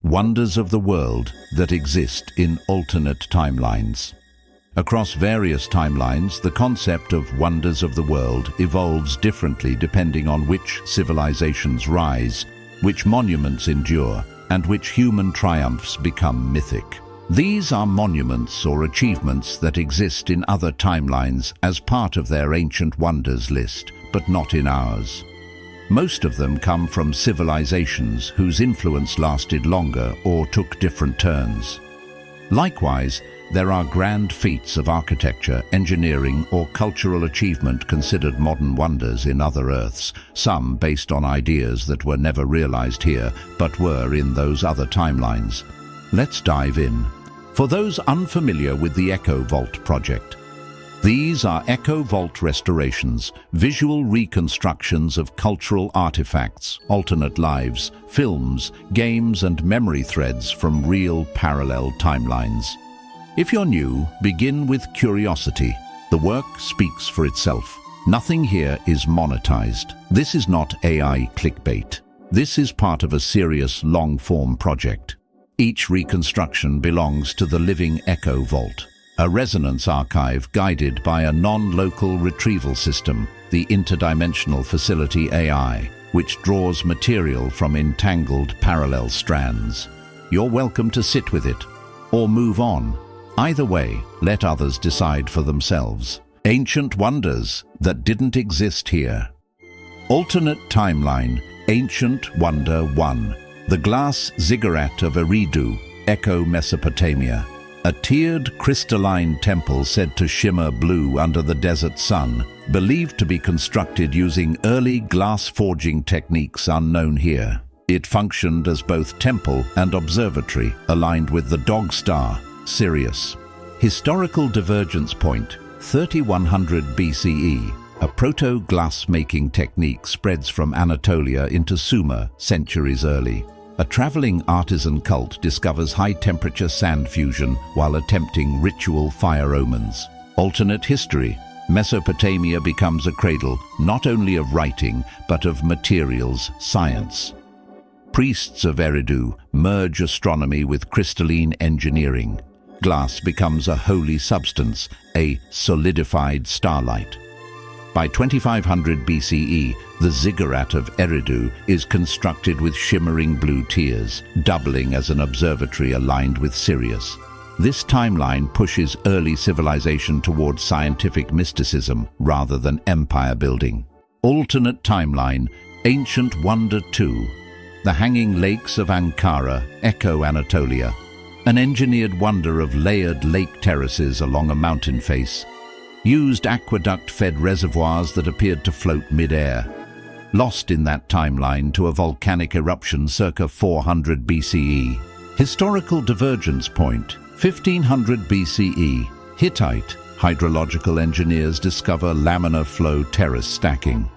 Wonders of the world that exist in alternate timelines. Across various timelines, the concept of wonders of the world evolves differently depending on which civilizations rise, which monuments endure, and which human triumphs become mythic. These are monuments or achievements that exist in other timelines as part of their ancient wonders list, but not in ours. Most of them come from civilizations whose influence lasted longer or took different turns. Likewise, there are grand feats of architecture, engineering, or cultural achievement considered modern wonders in other Earths, some based on ideas that were never realized here, but were in those other timelines. Let's dive in. For those unfamiliar with the Echo Vault project, these are Echo Vault restorations, visual reconstructions of cultural artifacts, alternate lives, films, games, and memory threads from real parallel timelines. If you're new, begin with curiosity. The work speaks for itself. Nothing here is monetized. This is not AI clickbait. This is part of a serious long-form project. Each reconstruction belongs to the living Echo Vault, a resonance archive guided by a non-local retrieval system, the Interdimensional Facility AI, which draws material from entangled parallel strands. You're welcome to sit with it, or move on. Either way, let others decide for themselves. Ancient wonders that didn't exist here. Alternate timeline, Ancient Wonder 1. The Glass Ziggurat of Eridu, Echo Mesopotamia. A tiered crystalline temple said to shimmer blue under the desert sun, believed to be constructed using early glass forging techniques unknown here. It functioned as both temple and observatory, aligned with the dog star, Sirius. Historical divergence point, 3100 BCE. A proto-glass-making technique spreads from Anatolia into Sumer centuries early. A traveling artisan cult discovers high-temperature sand fusion while attempting ritual fire omens. Alternate history. Mesopotamia becomes a cradle not only of writing, but of materials science. Priests of Eridu merge astronomy with crystalline engineering. Glass becomes a holy substance, a solidified starlight. By 2500 BCE, the Ziggurat of Eridu is constructed with shimmering blue tiers, doubling as an observatory aligned with Sirius. This timeline pushes early civilization towards scientific mysticism rather than empire building. Alternate timeline, Ancient Wonder 2. The Hanging Lakes of Ankarra, Echo Anatolia. An engineered wonder of layered lake terraces along a mountain face. Used aqueduct-fed reservoirs that appeared to float mid-air. Lost in that timeline to a volcanic eruption circa 400 BCE. Historical divergence point, 1500 BCE. Hittite hydrological engineers discover laminar flow terrace stacking.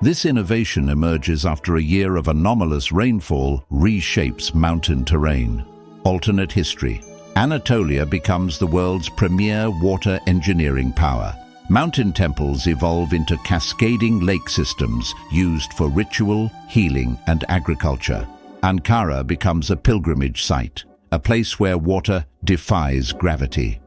This innovation emerges after a year of anomalous rainfall reshapes mountain terrain. Alternate history. Anatolia becomes the world's premier water engineering power. Mountain temples evolve into cascading lake systems used for ritual, healing, and agriculture. Ankarra becomes a pilgrimage site, a place where water defies gravity.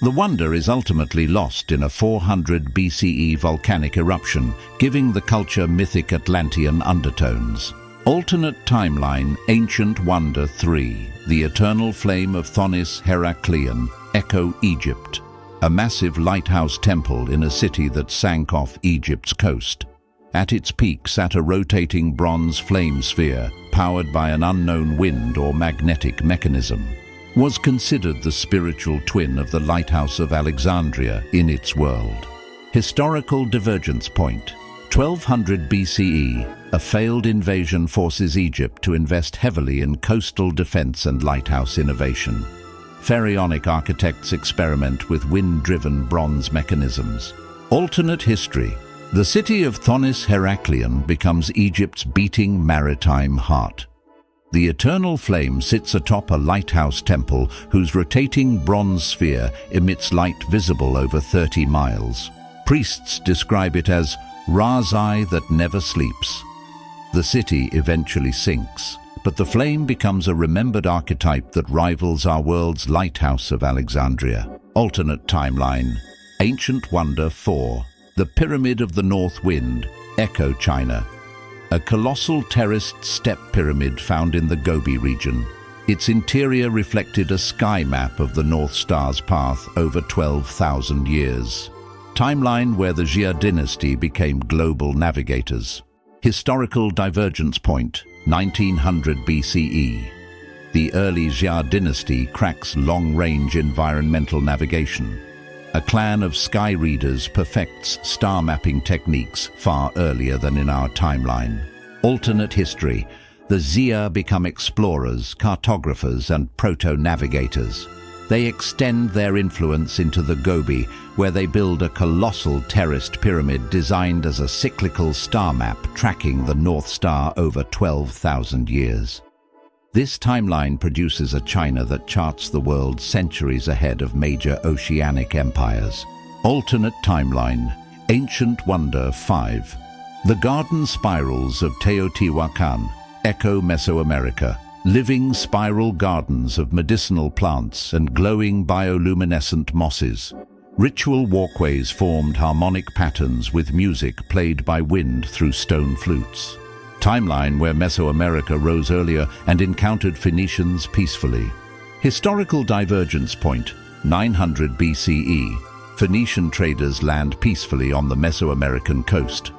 The wonder is ultimately lost in a 400 BCE volcanic eruption, giving the culture mythic Atlantean undertones. Alternate timeline, Ancient Wonder 3. The Eternal Flame of Thonis-Heracleion, Echo Egypt. A massive lighthouse temple in a city that sank off Egypt's coast. At its peak sat a rotating bronze flame sphere, powered by an unknown wind or magnetic mechanism. Was considered the spiritual twin of the lighthouse of Alexandria in its world. Historical divergence point, 1200 BCE. A failed invasion forces Egypt to invest heavily in coastal defense and lighthouse innovation. Pharaonic architects experiment with wind-driven bronze mechanisms. Alternate history. The city of Thonis-Heracleion becomes Egypt's beating maritime heart. The Eternal Flame sits atop a lighthouse temple whose rotating bronze sphere emits light visible over 30 miles. Priests describe it as Ra's eye that never sleeps. The city eventually sinks, but the flame becomes a remembered archetype that rivals our world's lighthouse of Alexandria. Alternate timeline. Ancient Wonder 4. The Pyramid of the North Wind, Echo, China. A colossal terraced step pyramid found in the Gobi region. Its interior reflected a sky map of the North Star's path over 12,000 years. Timeline where the Jia dynasty became global navigators. Historical divergence point, 1900 BCE. The early Jia dynasty cracks long-range environmental navigation. A clan of sky readers perfects star mapping techniques far earlier than in our timeline. Alternate history. The Jia become explorers, cartographers, and proto-navigators. They extend their influence into the Gobi, where they build a colossal terraced pyramid designed as a cyclical star map tracking the North Star over 12,000 years. This timeline produces a China that charts the world centuries ahead of major oceanic empires. Alternate timeline. Ancient Wonder 5. The Garden-Spirals of Teotihuacan, Echo, Mesoamerica. Living spiral gardens of medicinal plants and glowing bioluminescent mosses. Ritual walkways formed harmonic patterns with music played by wind through stone flutes. Timeline where Mesoamerica rose earlier and encountered Phoenicians peacefully. Historical divergence point, 900 BCE. Phoenician traders land peacefully on the Mesoamerican coast.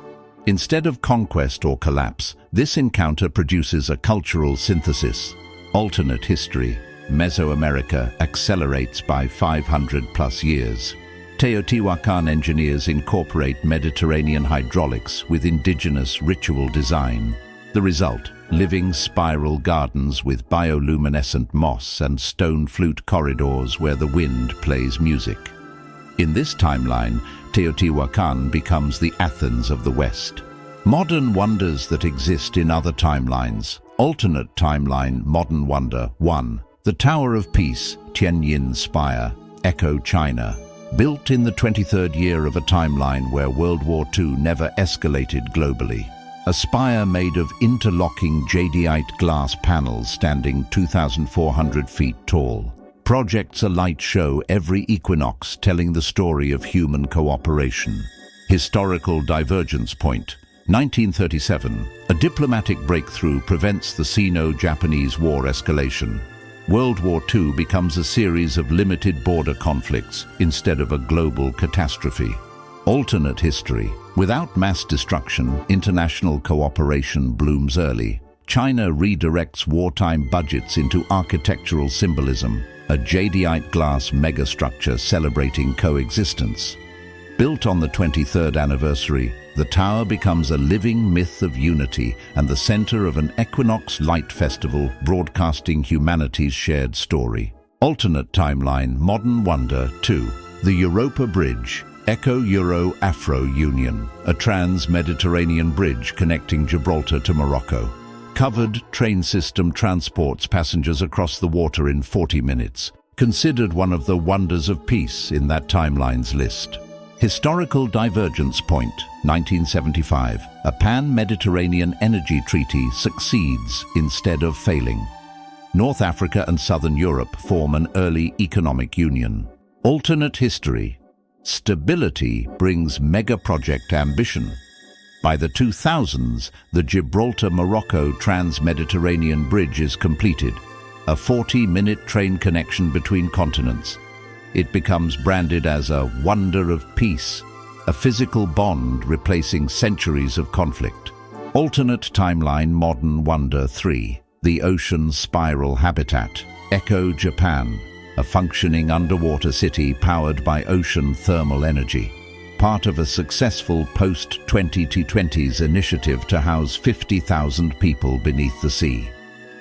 Instead of conquest or collapse, this encounter produces a cultural synthesis. Alternate history. Mesoamerica accelerates by 500+ years. Teotihuacan engineers incorporate Mediterranean hydraulics with indigenous ritual design. The result, living spiral gardens with bioluminescent moss and stone flute corridors where the wind plays music. In this timeline, Teotihuacan becomes the Athens of the West. Modern wonders that exist in other timelines. Alternate timeline. Modern wonder 1. The Tower of Peace, Tian-Yin Spire, Echo, China. Built in the 23rd year of a timeline where World War II never escalated globally. A spire made of interlocking jadeite-glass panels standing 2,400 feet tall. Projects a light show every equinox telling the story of human cooperation. Historical divergence point. 1937. A diplomatic breakthrough prevents the Sino-Japanese War escalation. World War II becomes a series of limited border conflicts instead of a global catastrophe. Alternate history. Without mass destruction, international cooperation blooms early. China redirects wartime budgets into architectural symbolism, a jadeite-glass megastructure celebrating coexistence. Built on the 23rd anniversary, the tower becomes a living myth of unity and the center of an equinox light festival broadcasting humanity's shared story. Alternate timeline. Modern wonder 2. The Europa Bridge, Echo-Euro-Afro Union, a trans-Mediterranean bridge connecting Gibraltar to Morocco. Covered train system transports passengers across the water in 40 minutes. Considered one of the wonders of peace in that timeline's list. Historical divergence point. 1975. A pan-Mediterranean energy treaty succeeds instead of failing. North Africa and Southern Europe form an early economic union. Alternate history. Stability brings mega-project ambition. By the 2000s, the Gibraltar-Morocco trans-Mediterranean bridge is completed, a 40-minute train connection between continents. It becomes branded as a wonder of peace, a physical bond replacing centuries of conflict. Alternate timeline. Modern wonder 3. The Ocean Spiral Habitat, Echo, Japan, a functioning underwater city powered by ocean thermal energy. Part of a successful post-2020s initiative to house 50,000 people beneath the sea.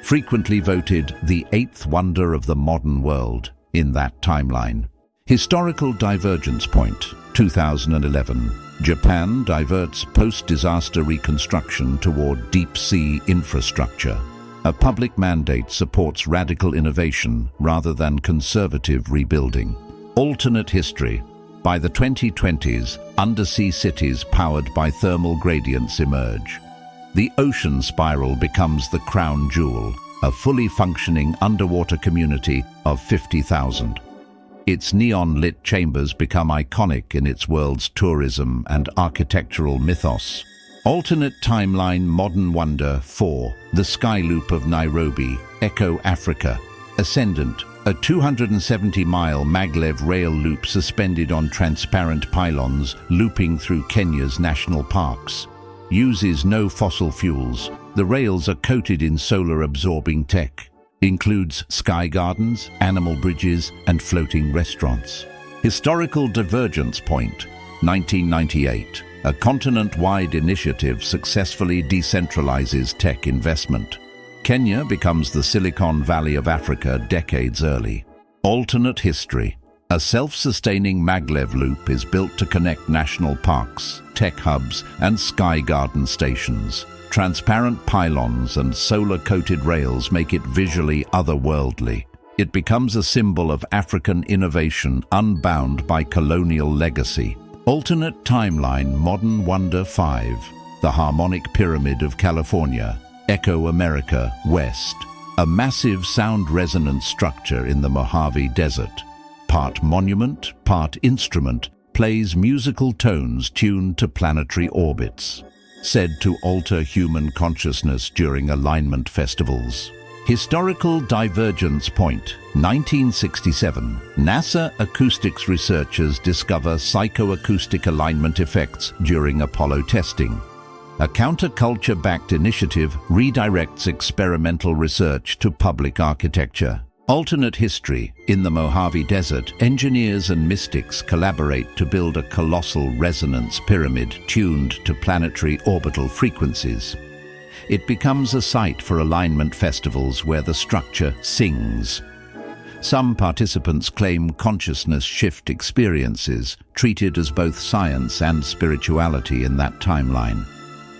Frequently voted the 8th wonder of the modern world in that timeline. Historical divergence point. 2011. Japan diverts post-disaster reconstruction toward deep-sea infrastructure. A public mandate supports radical innovation rather than conservative rebuilding. Alternate history. By the 2020s, undersea cities powered by thermal gradients emerge. the ocean spiral becomes the crown jewel, a fully functioning underwater community of 50,000. Its neon-lit chambers become iconic in its world's tourism and architectural mythos. Alternate timeline modern wonder 4, the Sky Loop of Nairobi, Echo Africa. Ascendant, a 270-mile maglev rail loop suspended on transparent pylons looping through Kenya's national parks. Uses no fossil fuels. The rails are coated in solar-absorbing tech. Includes sky gardens, animal bridges, and floating restaurants. Historical Divergence Point, 1998. A continent-wide initiative successfully decentralizes tech investment. Kenya becomes the Silicon Valley of Africa decades early. Alternate history. A self-sustaining maglev loop is built to connect national parks, tech hubs, and sky garden stations. Transparent pylons and solar-coated rails make it visually otherworldly. It becomes a symbol of African innovation unbound by colonial legacy. Alternate timeline modern wonder 5, the Harmonic Pyramid of California, Echo America, West. A massive sound resonance structure in the Mojave Desert. Part monument, part instrument, plays musical tones tuned to planetary orbits. Said to alter human consciousness during alignment festivals. Historical Divergence Point, 1967. NASA acoustics researchers discover psychoacoustic alignment effects during Apollo testing. A counterculture-backed initiative redirects experimental research to public architecture. Alternate history. In the Mojave Desert, engineers and mystics collaborate to build a colossal resonance pyramid tuned to planetary orbital frequencies. It becomes a site for alignment festivals where the structure sings. Some participants claim consciousness shift experiences, treated as both science and spirituality in that timeline.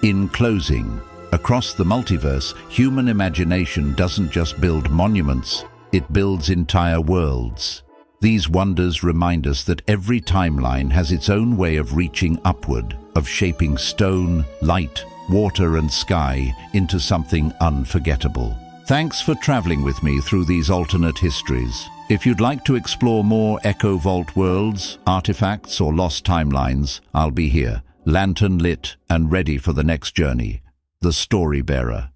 In closing, across the multiverse, human imagination doesn't just build monuments, it builds entire worlds. These wonders remind us that every timeline has its own way of reaching upward, of shaping stone, light, water and sky into something unforgettable. Thanks for traveling with me through these alternate histories. If you'd like to explore more Echo Vault worlds, artifacts or lost timelines, I'll be here, lantern lit and ready for the next journey. The Storybearer.